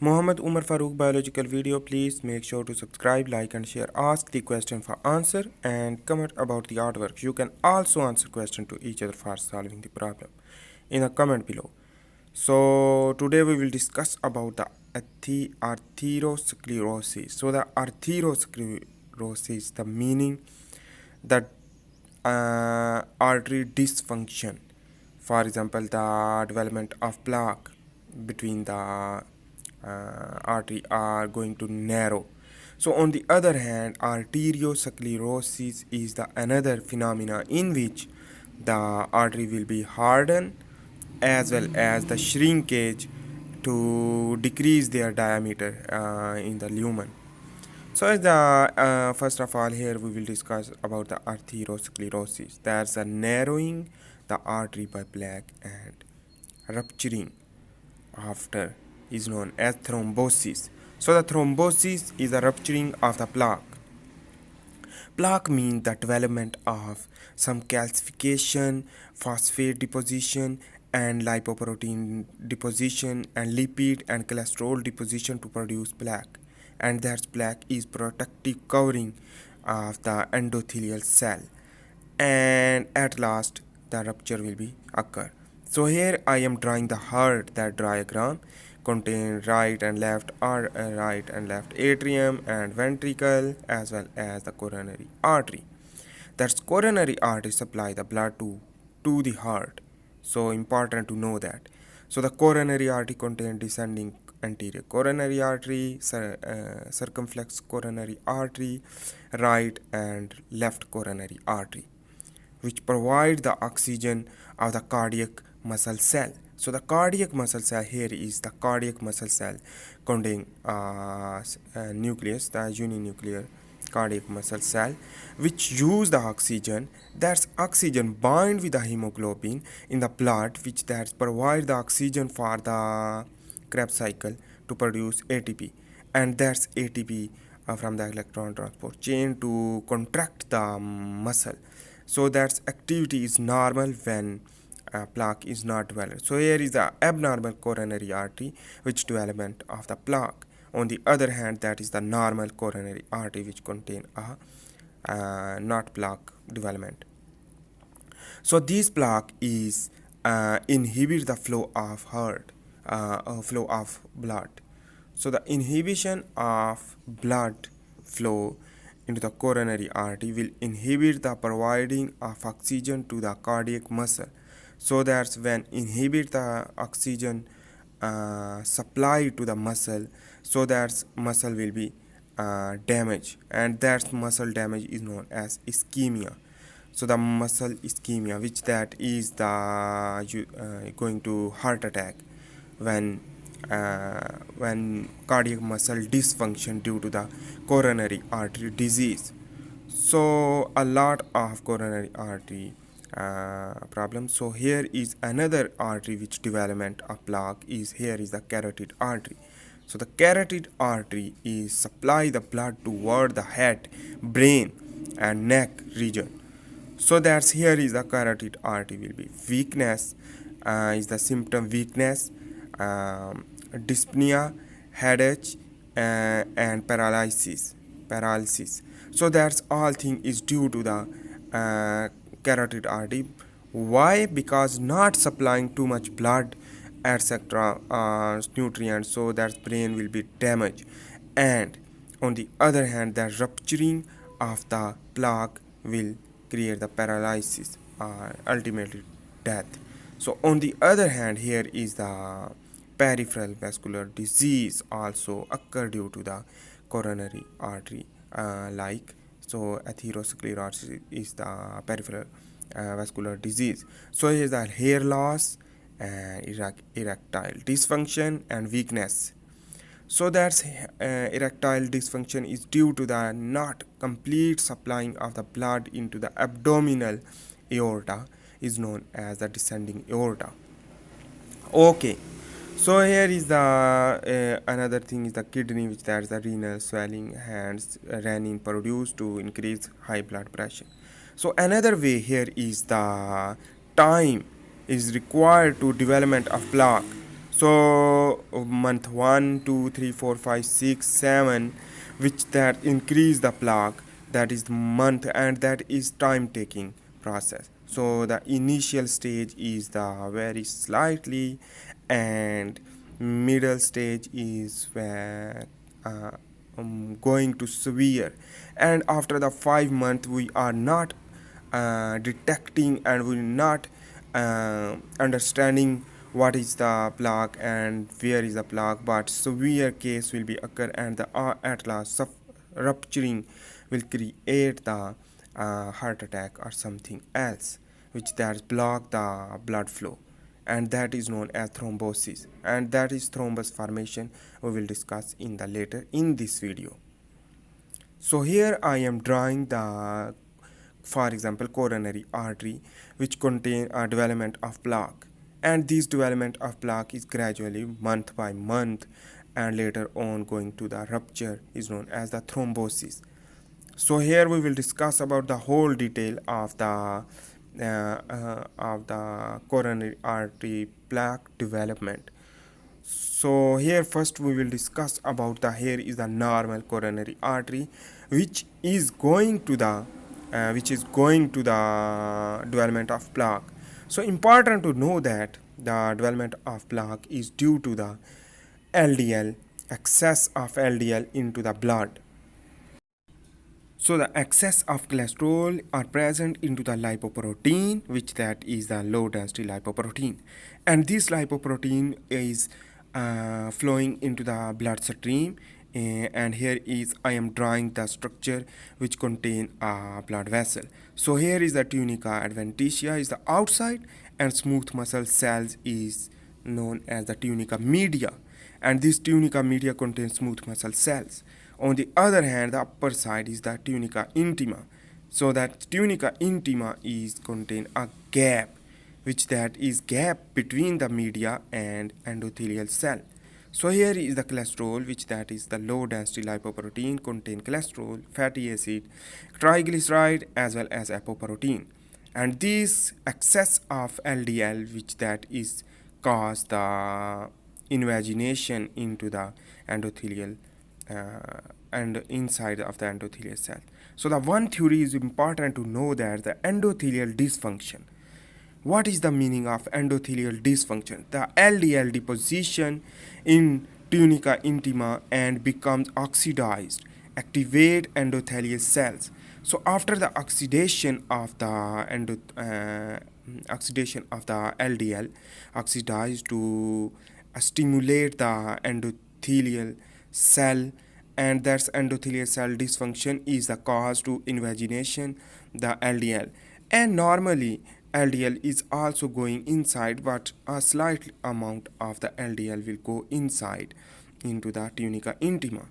Mohammed Umar Farooq biological video. Please make sure to subscribe, like and share. Ask the question for answer and comment about the artwork. You can also answer question to each other for solving the problem in a comment below. So today we will discuss about the arteriosclerosis. So the arteriosclerosis, the meaning that artery dysfunction. For example, the development of plaque between the artery are going to narrow. So on the other hand, arteriosclerosis is the another phenomena in which the artery will be hardened as well as the shrinkage to decrease their diameter in the lumen. So first of all, here we will discuss about the arteriosclerosis. That's a narrowing the artery by plaque and rupturing after is known as thrombosis. So the thrombosis is a rupturing of the plaque. Plaque means the development of some calcification, phosphate deposition, and lipoprotein deposition, and lipid and cholesterol deposition to produce plaque. And that plaque is protective covering of the endothelial cell. And at last, the rupture will be occur. So here I am drawing the heart. That diagram contain right and left atrium and ventricle as well as the coronary artery. That's coronary artery supply the blood to the heart. So important to know that. So the coronary artery contain descending anterior coronary artery, circumflex coronary artery, right and left coronary artery, which provide the oxygen of the cardiac muscle cell. So the cardiac muscle cell here is the cardiac muscle cell containing nucleus, the uninuclear cardiac muscle cell, which use the oxygen. That's oxygen bind with the hemoglobin in the blood, which that provide the oxygen for the Krebs cycle to produce ATP, and that's ATP from the electron transport chain to contract the muscle. So that activity is normal when plaque is not developed. So here is the abnormal coronary artery, which development of the plaque. On the other hand, that is the normal coronary artery, which contain a not plaque development. So this plaque is inhibit the flow of flow of blood. So the inhibition of blood flow into the coronary artery will inhibit the providing of oxygen to the cardiac muscle. So that's when inhibit the oxygen supply to the muscle, so that muscle will be damaged, and that muscle damage is known as ischemia. So the muscle ischemia, which that is the going to heart attack when cardiac muscle dysfunction due to the coronary artery disease. So a lot of coronary artery problems. So here is another artery which development of plaque is. Here is the carotid artery. So the carotid artery is supply the blood toward the head, brain and neck region. So that's here is the carotid artery will be weakness, is the symptom weakness, dyspnea, headache, and paralysis. So that's all thing is due to the carotid artery. Why? Because not supplying too much blood, etc. Nutrients, so that brain will be damaged. And on the other hand, the rupturing of the plaque will create the paralysis or ultimately death. So on the other hand, here is the peripheral vascular disease also occur due to the coronary artery, like so atherosclerosis is the peripheral vascular disease. So here is the hair loss and erectile dysfunction and weakness. So that's erectile dysfunction is due to the not complete supplying of the blood into the abdominal aorta, is known as the descending aorta. Okay, so here is the another thing is the kidney, which that is the renal swelling, hence renin produced to increase high blood pressure. So another way here is the time is required to development of plaque. So month 1, 2, 3, 4, 5, 6, 7, which that increase the plaque, that is the month, and that is time taking process. So the initial stage is the very slightly, and middle stage is where going to severe, and after the 5 month we are not detecting, and we're not understanding what is the plaque and where is the plaque, but severe case will be occur, and the at last rupturing will create the heart attack or something else, which that block the blood flow, and that is known as thrombosis, and that is thrombus formation. We will discuss in the later in this video. So here I am drawing the, for example, coronary artery, which contain a development of plaque, and this development of plaque is gradually month by month, and later on going to the rupture is known as the thrombosis. So here we will discuss about the whole detail of the coronary artery plaque development. So here first we will discuss about the, here is the normal coronary artery, which is going to the development of plaque. So important to know that the development of plaque is due to the LDL, excess of LDL into the blood. So the excess of cholesterol are present into the lipoprotein, which that is the low density lipoprotein, and this lipoprotein is flowing into the bloodstream. And here is I am drawing the structure which contain a blood vessel. So here is the tunica adventitia is the outside, and smooth muscle cells is known as the tunica media, and this tunica media contains smooth muscle cells. On the other hand, the upper side is the tunica intima. So that tunica intima is contain a gap, which that is gap between the media and endothelial cell. So here is the cholesterol, which that is the low density lipoprotein contain cholesterol, fatty acid, triglyceride, as well as apoprotein. And this excess of LDL, which that is cause the invagination into the endothelial and inside of the endothelial cell. So the one theory is important to know, that the endothelial dysfunction. What is the meaning of endothelial dysfunction? The LDL deposition in tunica intima and becomes oxidized, activate endothelial cells. So after the oxidation of the LDL oxidized to stimulate the endothelial cell, and that's endothelial cell dysfunction is the cause to invagination the LDL. And normally LDL is also going inside, but a slight amount of the LDL will go inside into the tunica intima.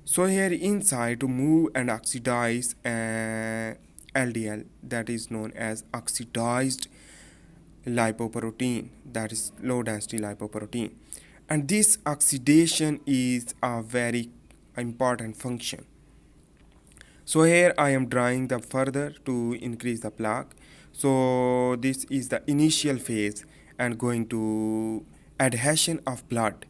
So here inside to move and oxidize LDL, that is known as oxidized lipoprotein, that is low density lipoprotein, and this oxidation is a very important function. So here I am drawing the further to increase the plaque. So this is the initial phase and going to adhesion of blood.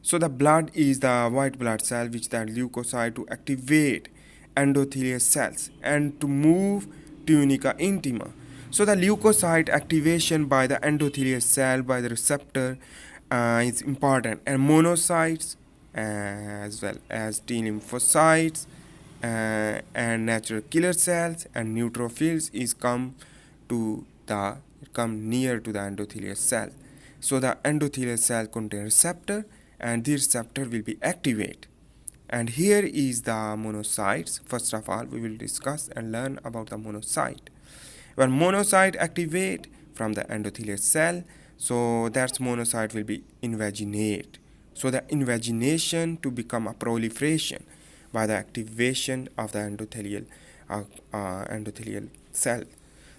So the blood is the white blood cell, which that leukocyte to activate endothelial cells and to move tunica intima. So the leukocyte activation by the endothelial cell by the receptor is important, and monocytes as well as T lymphocytes and natural killer cells and neutrophils is come near to the endothelial cell. So the endothelial cell contain receptor, and this receptor will be activate. And here is the monocytes. First of all, we will discuss and learn about the monocyte. When monocyte activate from the endothelial cell, so that monocyte will be invaginate. So the invagination to become a proliferation by the activation of the endothelial cell.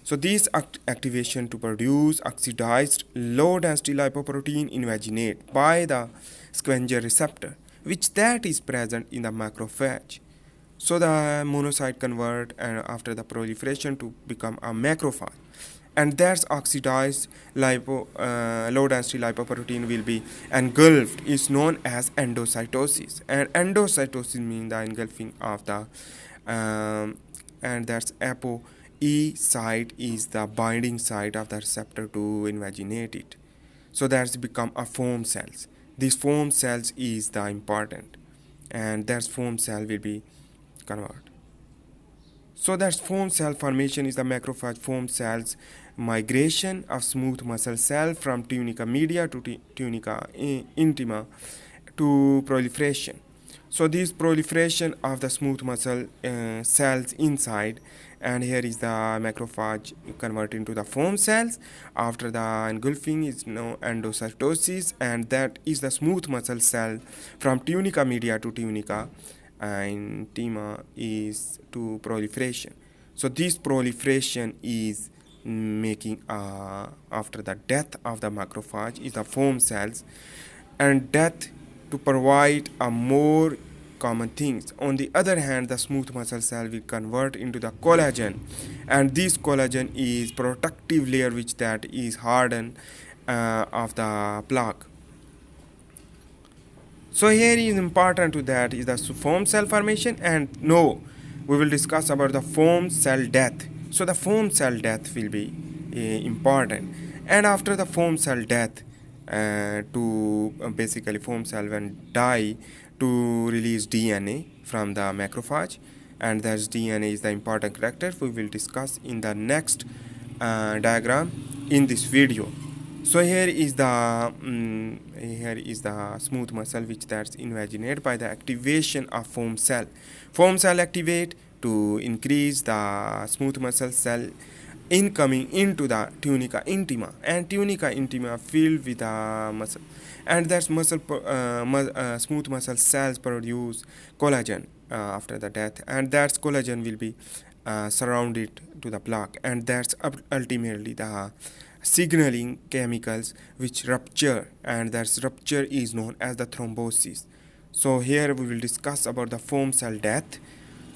So this activation to produce oxidized low density lipoprotein invaginate by the scavenger receptor, which that is present in the macrophage. So the monocyte convert and after the proliferation to become a macrophage, and that's oxidized low density lipoprotein will be engulfed is known as endocytosis. And endocytosis means the engulfing of the and that's apo E site is the binding site of the receptor to invaginate it. So that's become a foam cells. This foam cells is the important, and that foam cell will be converted. So that foam cell formation is the macrophage foam cells migration of smooth muscle cell from tunica media to tunica intima to proliferation. So this proliferation of the smooth muscle cells inside, and here is the macrophage converted into the foam cells. After the engulfing is known endocytosis, and that is the smooth muscle cell from tunica media to tunica intima is to proliferation. So this proliferation is making after the death of the macrophage is the foam cells, and death to provide a more common things. On the other hand, the smooth muscle cell will convert into the collagen, and this collagen is protective layer which that is hardened of the plaque. So here is important to that is the foam cell formation, and no, we will discuss about the foam cell death. So the foam cell death will be important, and after the foam cell death, to basically foam cell when die to release DNA from the macrophage, and that's DNA is the important character we will discuss in the next diagram in this video. So here is the smooth muscle which that's invaginated by the activation of foam cell. Foam cell activate to increase the smooth muscle cell incoming into the tunica intima, and tunica intima filled with the muscle, and that's smooth muscle cells produce collagen after the death, and that's collagen will be surrounded to the plaque, and that's ultimately the signaling chemicals which rupture, and that rupture is known as the thrombosis. So here we will discuss about the foam cell death.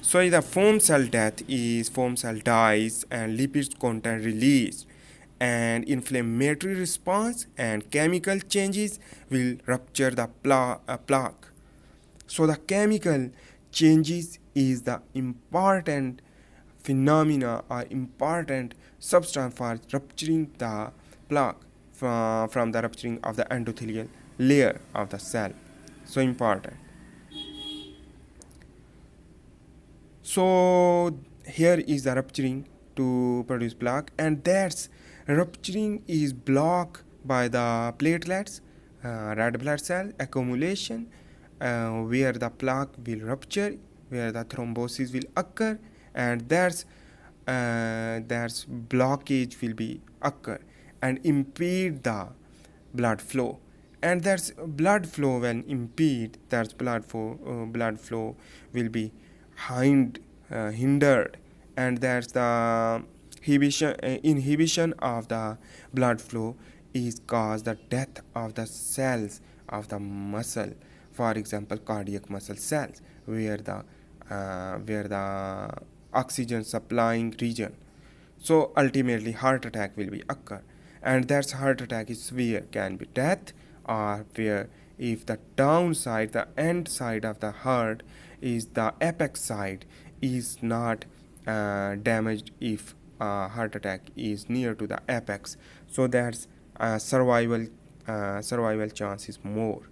So the foam cell death is foam cell dies and lipids content released, and inflammatory response and chemical changes will rupture the plaque. So the chemical changes is the important phenomena or important substance for rupturing the plaque from the rupturing of the endothelial layer of the cell. So important. So here is the rupturing to produce plaque, and that's rupturing is blocked by the platelets, red blood cell accumulation, where the plaque will rupture, where the thrombosis will occur, and that's blockage will be occur and impede the blood flow, and that's blood flow when impede, that's blood flow will be hindered, and that's the inhibition of the blood flow is cause the death of the cells of the muscle, for example cardiac muscle cells, where the oxygen supplying region. So ultimately heart attack will be occur, and that's heart attack is severe, can be death, or where if the downside, the end side of the heart is the apex side is not damaged, if heart attack is near to the apex, so that's survival chance is more.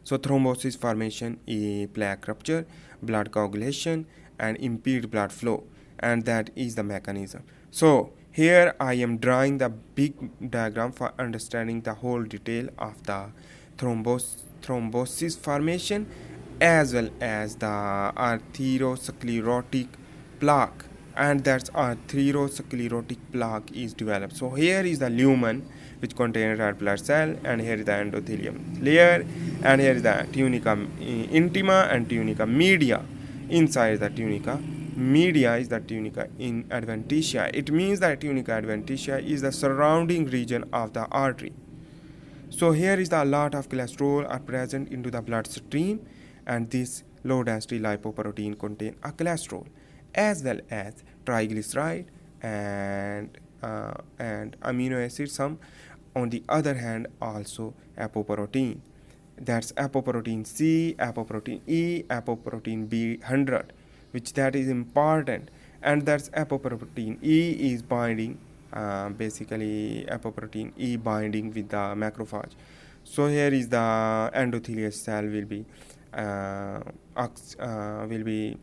So thrombosis formation is plaque rupture, blood coagulation, and impede blood flow, and that is the mechanism. So here I am drawing the big diagram for understanding the whole detail of the thrombosis formation as well as the arteriosclerotic plaque, and that's arteriosclerotic plaque is developed. So here is the lumen which contains red blood cell, and here is the endothelium layer, and here is the tunica intima and tunica media. Inside the tunica media is the tunica adventitia. It means that tunica adventitia is the surrounding region of the artery. So here is the lot of cholesterol are present into the bloodstream, and this low density lipoprotein contain a cholesterol as well as triglyceride and amino acids. Some, on the other hand, also apoprotein. That's apoprotein C, apoprotein E, apoprotein B100, which that is important. And that's apoprotein E is binding, basically apoprotein E binding with the macrophage. So here is the endothelial cell uh, will be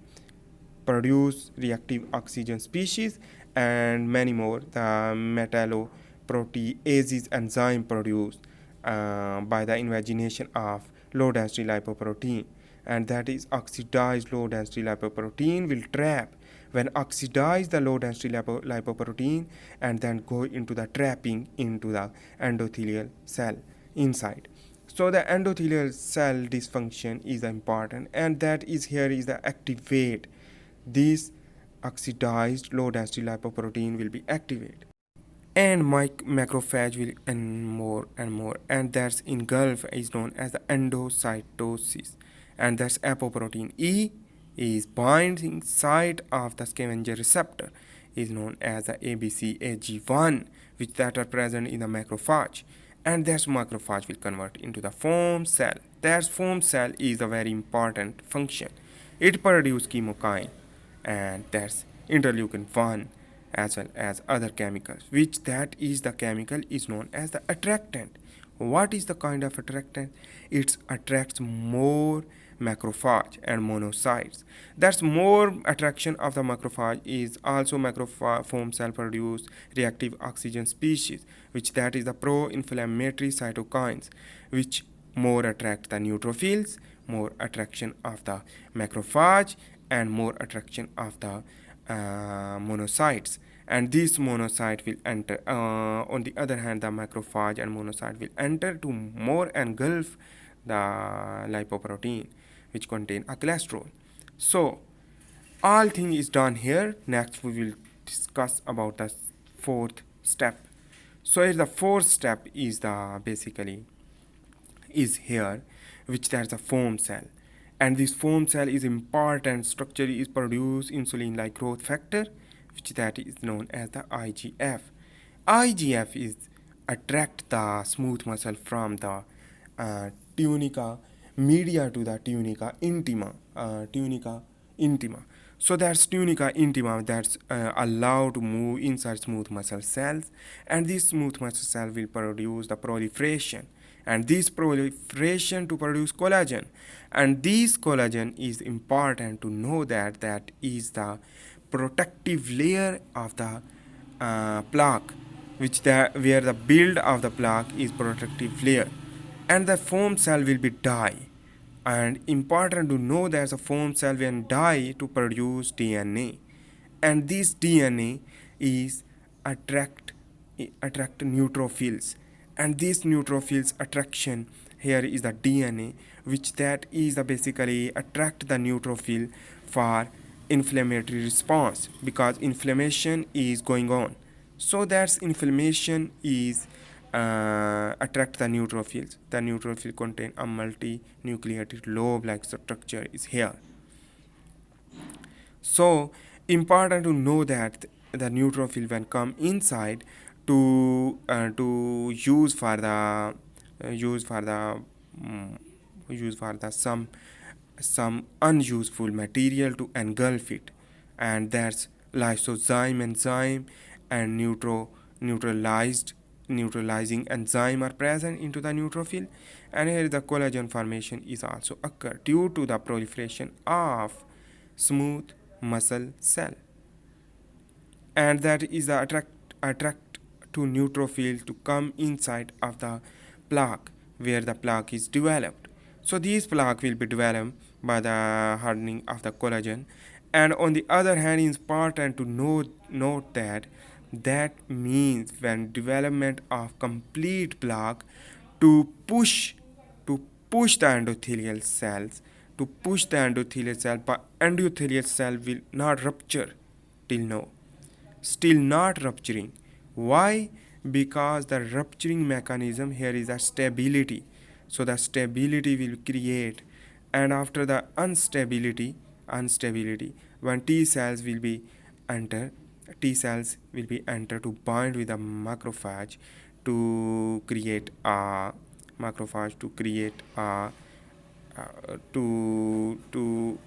produce reactive oxygen species and many more. The metalloproteases enzyme produced by the invagination of low density lipoprotein, and that is oxidized low density lipoprotein will trap when oxidize the low density lipoprotein and then go into the trapping into the endothelial cell inside. So the endothelial cell dysfunction is important, and that is here is the activate this oxidized low density lipoprotein will be activated, and macrophage will and more, and that's engulf is known as the endocytosis. And that's apoprotein E is binding site of the scavenger receptor is known as the ABCAG1, which that are present in the macrophage, and that macrophage will convert into the foam cell. That foam cell is a very important function. It produces chemokine, and that's interleukin 1 as well as other chemicals, which that is the chemical is known as the attractant. What is the kind of attractant? It attracts more macrophage and monocytes. That's more attraction of the macrophage is also macrophage foam cell produce reactive oxygen species, which that is the pro-inflammatory cytokines, which more attract the neutrophils, more attraction of the macrophage, and more attraction of the monocytes. And this monocyte will enter, on the other hand, the macrophage and monocyte will enter to more engulf the lipoprotein, which contain a cholesterol. So all thing is done here. Next we will discuss about the fourth step. So here the fourth step is the basically is here, which there's a foam cell, and this foam cell is important structure is produce insulin like growth factor, which that is known as the IGF. IGF is attract the smooth muscle from the tunica media to the tunica intima. So that's tunica intima that's allowed to move inside smooth muscle cells, and this smooth muscle cell will produce the proliferation, and this proliferation to produce collagen, and this collagen is important to know that that is the protective layer of the plaque, which the where the build of the plaque is protective layer, and the foam cell will be die. And important to know that a foam cell will die to produce DNA, and this DNA is attract attract neutrophils, and this neutrophils attraction here is the DNA, which that is the basically attract the neutrophil for inflammatory response because inflammation is going on. So that's inflammation is attract the neutrophils. The neutrophil contain a multinucleated lobe-like structure is here. So important to know that the neutrophil when come inside to use for the use for the use for the some unuseful material to engulf it, and that's lysozyme enzyme and neutralizing enzyme are present into the neutrophil, and here the collagen formation is also occur due to the proliferation of smooth muscle cell, and that is the attract to neutrophil to come inside of the plaque where the plaque is developed. So these plaque will be developed by the hardening of the collagen, and on the other hand it's important to note that that means when development of complete plaque to push to push the endothelial cells to push the endothelial cell, but endothelial cell will not rupture till now, still not rupturing. Why? Because the rupturing mechanism here is a stability. So the stability will create, and after the instability when T cells will be enter, T cells will be enter to bind with a macrophage to create a macrophage to create a to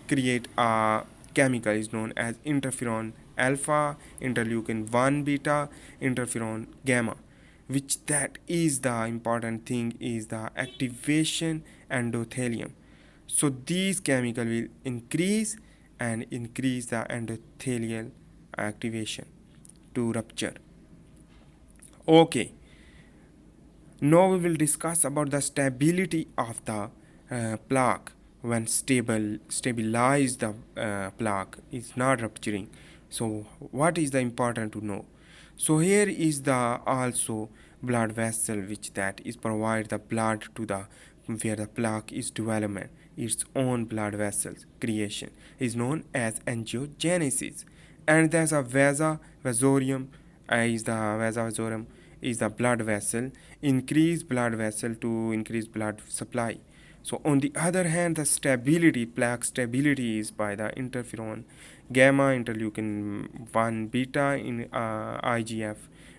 create a chemical is known as interferon alpha, interleukin 1 beta, interferon gamma, which that is the important thing is the activation endothelium. So these chemical will increase the endothelial activation to rupture. Okay, now we will discuss about the stability of the plaque. When stabilize the plaque is not rupturing. So what is the important to know? So here is the also blood vessel which that is provide the blood to the where the plaque is development. Its own blood vessels creation is known as angiogenesis, and there's a vasorium is the blood vessel, increase blood vessel to increase blood supply. So on the other hand, the stability, plaque stability is by the interferon gamma, interleukin 1 beta in IGF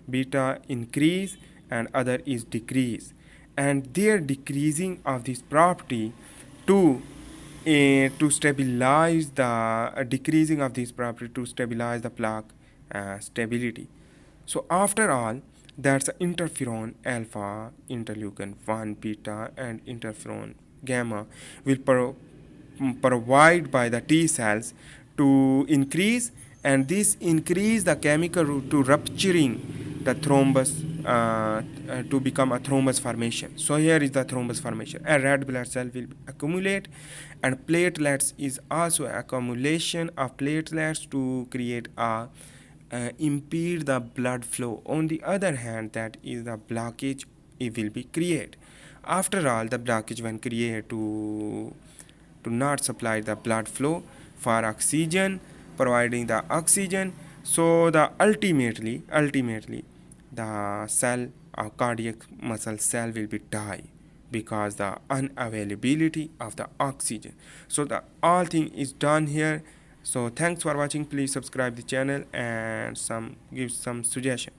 beta increase and other is decrease, and their decreasing of this property to to stabilize the decreasing of this property to stabilize the plaque stability. So after all, that's interferon alpha, interleukin 1 beta, and interferon gamma will provide by the T cells to increase, and this increase the chemical to rupturing the thrombus to become a thrombus formation. So here is the thrombus formation. A red blood cell will accumulate, and platelets is also accumulation of platelets to create a impede the blood flow. On the other hand, that is the blockage it will be create. After all, the blockage when create to not supply the blood flow for oxygen, providing the oxygen. So the ultimately the cell or cardiac muscle cell will be die because the unavailability of the oxygen. So the all thing is done here. So thanks for watching. Please subscribe the channel and give some suggestion.